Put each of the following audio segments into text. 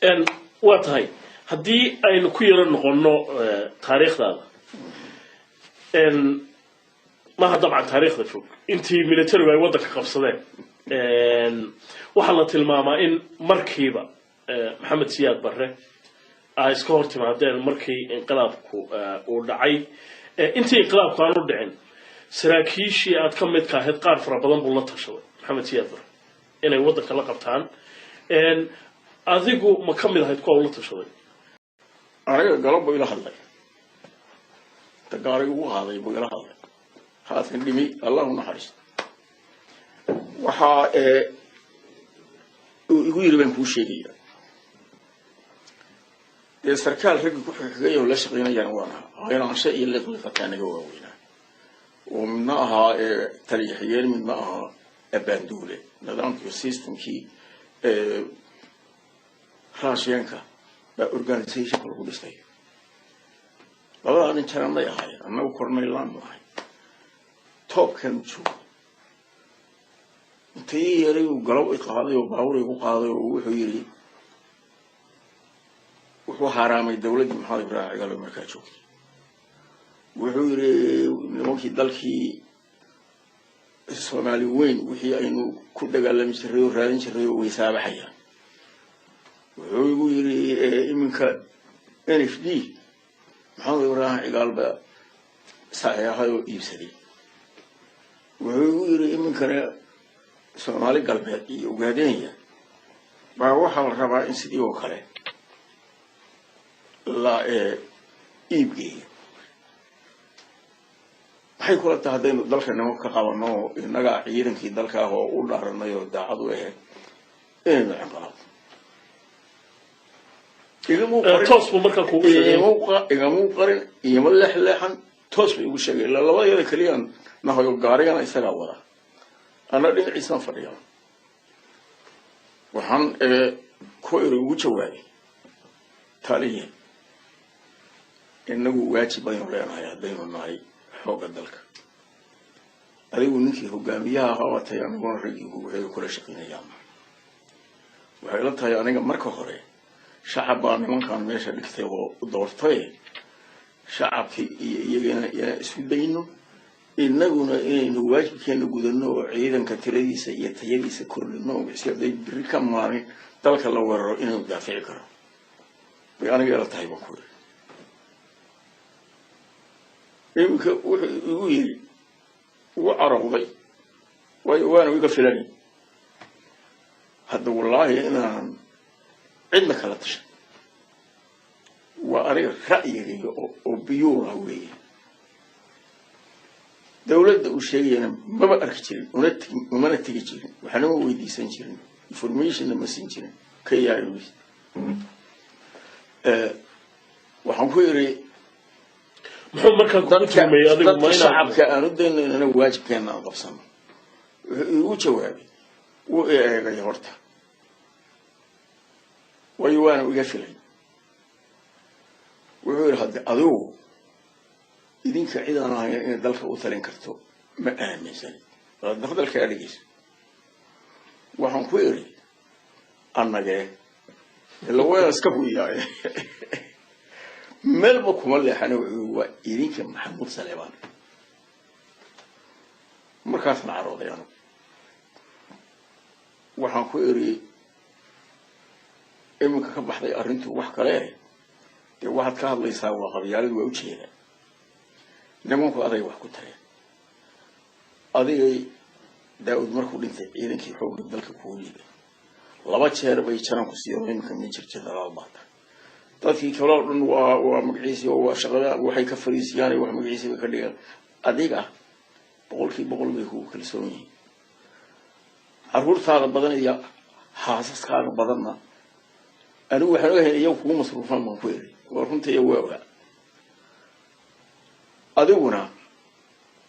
إن واتهاي هدي أي نكير النقطة تاريخ هذا إن ما طبعا تاريخ ذا أنتي ميليتري ويودك قبصدين إن وحلت الماما إن مركبة محمد سياد بره اسكورتي مادين markii inqilaabku uu dhacay intii inqilaabku aanu dhicin saraakiishii aad ka mid ka ahayd qaar fara badan buu la tashaday maxamed siyaad bar inay wadanka la qabtaan adigu ma ka mid ahayd kuwa la tashaday aniga galab ila hadlay tagaarigu uu qaaday buu ila hadlay haatan dhimi allah u naxariisto waxa igu yiri baan ku sheegay السركال رجع كحكي ولا شغلنا جنوانا غير عن شيء اللي قلت كان جواوينا ومنها تاريخيين منها أبندولة نظام السيستم كي خاصينك بأورجانيزيشن كله بيستوي والله أنا ترى ما يهاي أنا وكرنا اللام واحد توب كان شو تيجي وقلوا إقاضي وباوري وقاضي وحيري وهو حرام الدولة دي محاضر راعي قالوا مركاتشو وحوري ممكن دالكي الصومالي وين وحي أنه كل قال لهم شريو رادين شريو ويسابة حيا وحوري إمكا NFD محاضر راعي قال با سايا هايو إيبسدي وحوري إمكا الصومالي قال بهاتي وقادين با وحال ربا إنسدي وخلي لا إيبجي waxay kula tahay hadaynu dalkana ka qabano inaga ciidankii dalka oo u dhaaranayo daacad u ahayd inaynu ciqaab toos buu markaa kugu sheegay igamu qarin iyo leexleexan toos buu ugu sheegay labadayada kaliyan nahayo gaarigana isaga wada ana dhinaciisa fadhiyo waxaan ku ugu jawaabay taliye إنه واجب أن يرى أنها يهدين النهي حوق الدلك أريد منك هجاميها هواتها يعني ونرجيه وهي كل شيء نيام وحيلتها يعني مركه هري شعب من كان ماشي بكتير ودورتي شعب يجينا سبينه إنه واجب كان يقولنا عيدا كتير يتيجي كل النوم يصير ده بريكم مارين دلك الله ورا إنه دافع كره يعني قالت هاي بقول يمكن يقول وعرضي وأنا ويقفلني هذا والله أنا عندنا كلاتش وأريد رأيي وبيور هوي دولة وشيء أنا ما بأركتير وما نتيجي وحنا ما ودي سنجرين information لما سنجرين كي يعرف وحنقول محمد كان كتير ميادين ما الشعب كانوا دين أنا واجب كان أقصنا وجوابي وإيه هرته ويوانا ويقفلين ويقول هذا أذو إذن كعيدا أنا دلك أوثرين كرتو ما أهم سنة دخل الكارجيس وحنقول أنا جاي اللي هو أسكبوا إياه ملبكم اللي حنو إيرينك محمود سليمان مركز معروض يعني وحنقولي إمك كبحضي أرنتو وحكا ليه دي واحد كهض يساوى قبيال ووجهنا نموكو أضي وحكو ترين أضي داود مركو لنت إيرينك حوق الدلك كولي لابد شهر بيشانكو سيومين كم نجر جدا الباطة dadkii kala dhan waa magaciisi oo waa shaqada waxay ka fariisiyaan wax magaciisi ka dhigan adiga boqolkiiba bay ku kalsoon yihiin arurtaada badan iyo haasaskaaga badanna anigu waxaan ogahay iyagu kugu masruufan ma ku yeelay waa runtii waa adiguna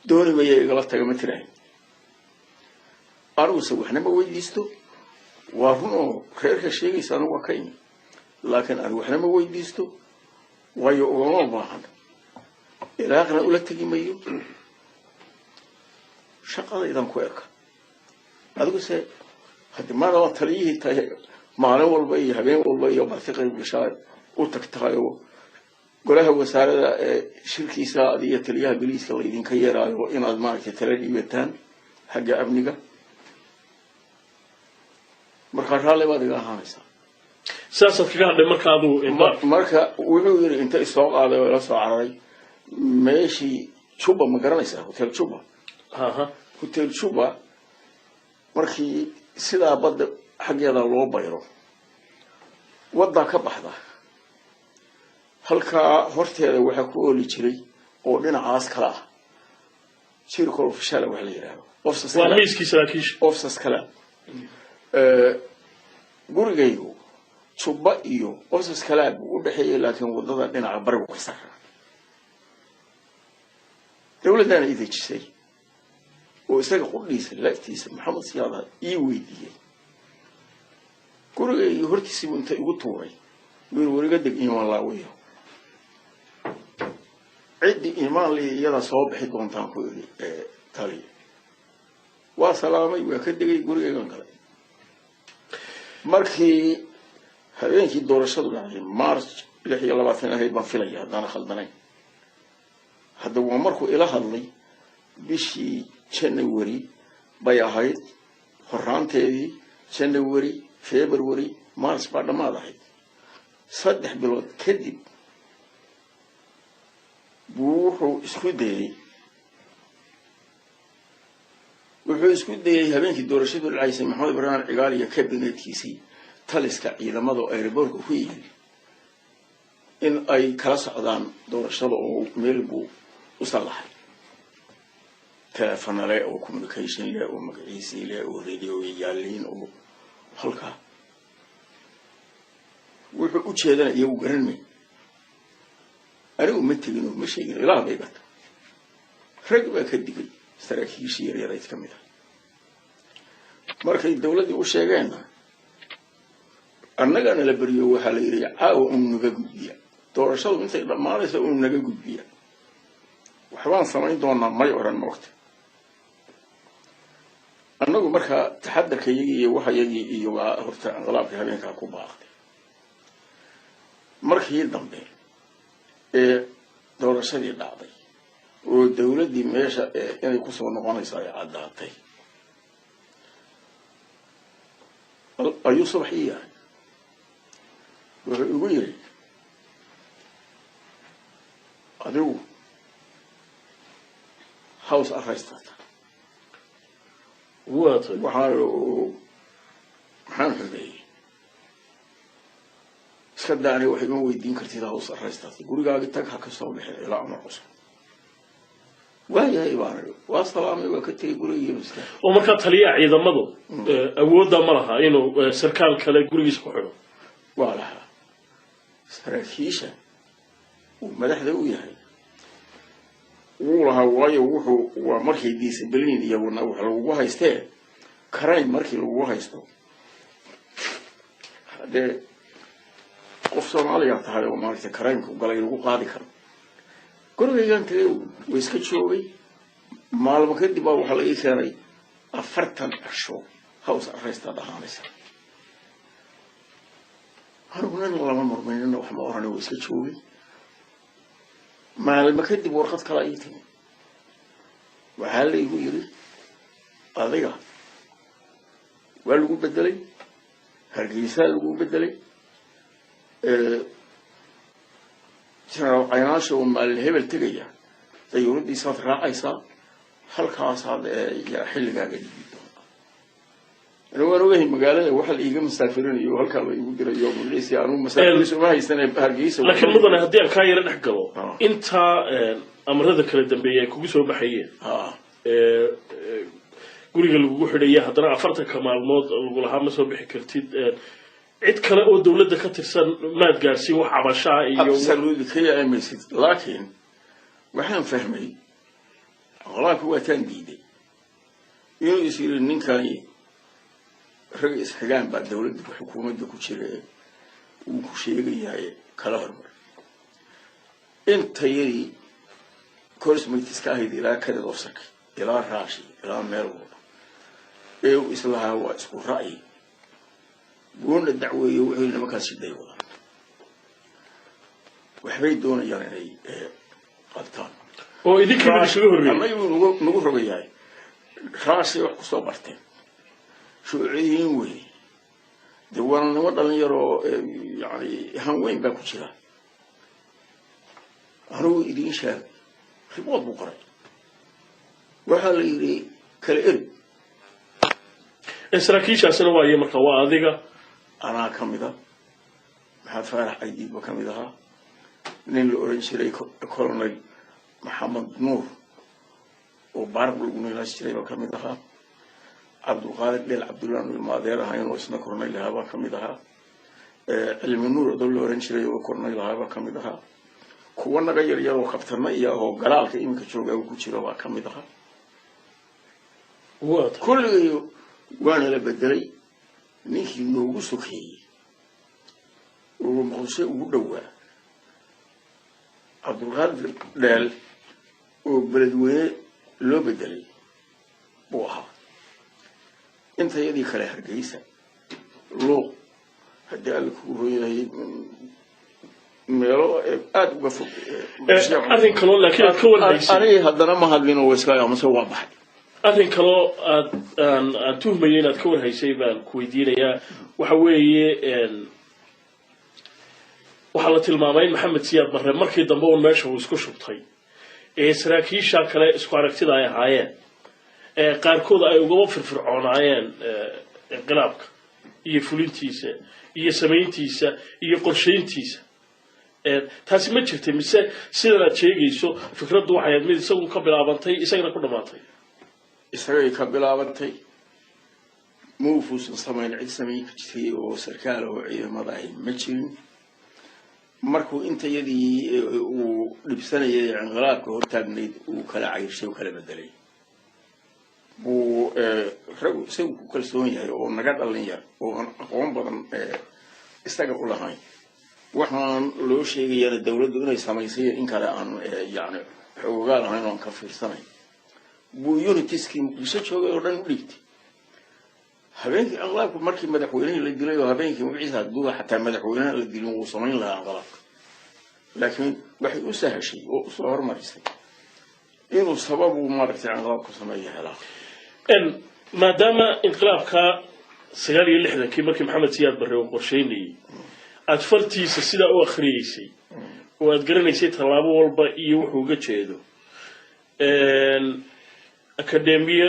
dooni ma igala taga ma tiraan anigu waxna ma weydiisto waa run oo reerka sheegaysa anigu waa kayn لكن أنا وإحنا ما ويديستو ويوم واحد إلى آخر أقول لك تجي ميو شقة إذا كويرك هذا بس هذا ما هو تريه maalin walba iyo habeen walba iyo martiqay bishaar u tagtayo golaha wasaarada shirkiisa adiga taliyaha biliiska la idin ka yeerayo inaad maaragtay tala dhiibataan xagga amniga marka raalli baad iga ahaanaysaa siyaasad kaga hadhay markaadu marka wuxuu yiri inta soo qaaday oo la soo cararay meeshii Juba ma garanaysaa hotel Juba hotel Juba markii sidaa badda xaggeeda loo bayro wadda ka baxda halka horteeda waxa ku ooli jiray oo dhinacaas kala ah circle official wax la yiraahdo office kala gurigaygu Juba iyo office kala u dhaxeeyay laakiin wadada dhinaca bariga ka saara dawladdan ay dejisay oo isaga qudhiisa laftiisa Maxamed Siyaada ii weydiiyay gurigaygu hortiisa inta igu tuuray wariga deg iimaan laaweeyo عدي إيمان لي يلا صوب حدون تانكوري تالي وسلامي وكدي يقول يقول كذا مركي هذين كي دور الشدو يعني مارس اللي هي الله بعثنا هي بنفلية دانا خلدناي هذا هو مركو إلى هذلي بشي جنوري بياهاي فران تيدي جنوري فبراير مارس بعد ما ضحي صدق بلود كذب wuxuu isku dayay habeenkii doorashadu dhacaysay Maxamed Ibrahim Cigaal iyo kabinetkiisii taliska ciidamada airportka ku yimid in ay kala socdaan doorashada oo meel buu u salaxay telefonale oo communication leh oo magaciisi leh oo radio yaaliin oo halka wuxuu u jeedanay iyagu garanay أنا ومتجنو مش يجي لا بيبت رجع كدقي سركي شيء يا ريت كمله مركز الدولة دي وش يجينا أنا جانا لبريو حالي أو نجاجبيا تورشوا من سيد ما ليس نجاجبيا وحوان سمين دونا ما يورن وقت أنا جو مركز تحدى كيجي وحيجي يوا هرت غلاب في هذين كاكوبا مركز يدمبي doorashadii dhacday oo dawladii meesha inay ku soo noqonayso ay cadaatay ayuu subaxiya wuxuu ugu yiri adigu house arrest waxaan xubay كداني واحد من ويدين كرتيدا هوس الرئيستاتي قولي تاك حكا صوبي إلى أمر قصر وهي إيبان واسطلامي وكتي قولي يمسكا ومركات هليا عيدا مضو أودا مرها إنو سركال كلا قولي يسكو حلو والها سركيشة ومدح ذوي هاي وولها وايو وحو ومركي ديس بلين يونا وحلو وها يستاهل كراين مركي لو وها يستو هذا qof Soomaaliya tahay oo maartay karaynku galay lagu qaadi karo guriga intee way iska joogay maalmo kadib waxa la ii keenay 40 casho house arrest ahaanaysa haruna lama marmayna wax ma oranay way iska joogay maalmo kadib warqad kala ii timi waxa la igu yiri adiga waa lagu bedelay hargeysa lagu bedelay عيناش والهبل تجيا تيورد يصير رئيسا هل خاص هذا يحل قاعد أنا وجه مقالة واحد يجي مسافرين يوهل كانوا يقدر يوم ليس يعني مسافرين ما يستنى بهرجيس لكن مدن هدي الخير نحكله أنت أمر هذا كله دنبيه كوجس وبحية قولي قالوا حرية هذا عفرت كمال مود ولا هم سوى بحكرتيد عد كلا أو دولة دكتور ما تجارسي وحبشة أبسلوا ذكية أمسيت لكن وحنا فهمي غلاك هو تنبيدي يصير النكاي رئيس حجام بعد دولة الحكومة دكتور وكشيء يعني كلام أنت يري كورس ميتسكاهي دي لا كذا دوسك إلى راشي إلى ميرو إيو إسلها واسكو رأي buuna dacweeye wuxuu nimankaasi day wada waxbay doonayaan inay qabtaan oo idinkiina isugu horreeyay annagu nagu rogayahay raasay wax kusoo barteen shuuciyiin wey dee walaalnimo dhalinyaroo yani hanweyn baa ku jira anugu idiin sheegay ribood buu qoray waxaa la yidhi kala eri saraakiishaasina waaye marka waa adiga anaa ka mida maxamed faarax aydiidba ka mid ahaa nin la oran jiray colonel maxamed nuur oo baarq lagu nilaas jiray baa ka mid ahaa cabdulqaadir dheel cabdullaan ilmaadeer ahaa inuu isna kornayl ahaa baa ka mid ahaa cilmi nuur odoo la oran jiray oo kornayl ahaa baa ka mid ahaa kuwa naga yaryar oo kabtana iyo ahoo galaalka iminka jooga uu ku jiro baa ka mid ahaa kulligay waana la bedelay ninkii noogu sokeeyey oo muqdisho ugu dhowaa cabdulqaadir dheel oo beledweyne loo bedelay buu ahaa intayadii kale hargeysa luuq haddii alla kugu hooyahay meelo aad uga fog arrin kaloo laakiin aad ka warhaysay aniga haddana ma hadlin oo iska amase waa baxay arrin kaloo aad tuhmayay inaad ka warhaysay baan ku weydiinayaa waxa weeye waxaa la tilmaamay in maxamed siyaad barre markii dambe uun meesha uu isku shubtay saraakiisha kale isku aragtida ay ahaayeen qaarkood ay ugaba firfircoonaayeen inqilaabka iyo fulintiisa iyo samayntiisa iyo qorshayntiisa taasi ma jirtay mise sidan aad sheegayso fikraddu waxay ahayd mid isagu ka bilaabantay isagana ku dhammaatay isagay ka bilaabantay muufuusan samayn cid samayn ka jirtay oo sarkaal oo ciidamada ahy ma jirin markuu intayadii uu dhibsanayay inqilaabka hortaagnayd uu kala cayrshay oo kala bedelay buu rag isagu ku kalsoon yahay oo naga dhalin yar oo aan aqoon badan isaga u lahayn waxaan loo sheegayana dawladdu inay samaysay in kale aan yani xoogaa lahayn oo aan ka fiirsanay buu unitiskii muqdisho joogay oo dhan u dhigtay habeenkii inqilaabku markii madaxweynihii la dilay oo habeenkii magaciisa hadduu xataa madaxweynaha la dilin wuu samayn lahaa inqilaabka laakiin waxay u sahashay oo usoo hormarisay inuu sababu maaragtay inqilaabku sameeyo helaa maadaama inqilaabka 69kii markii maxamed siyaad barre uu qorsheynayay aad fartiisa sidaa u akhriyeysay oo aad garanaysay tallaabo walba iyo wuxuu uga jeedo akademiya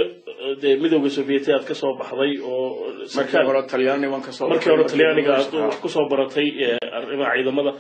midowga sovieti aad ka soo baxday oo markii hore talyaaniga aad ku soo baratay arrimaha ciidamada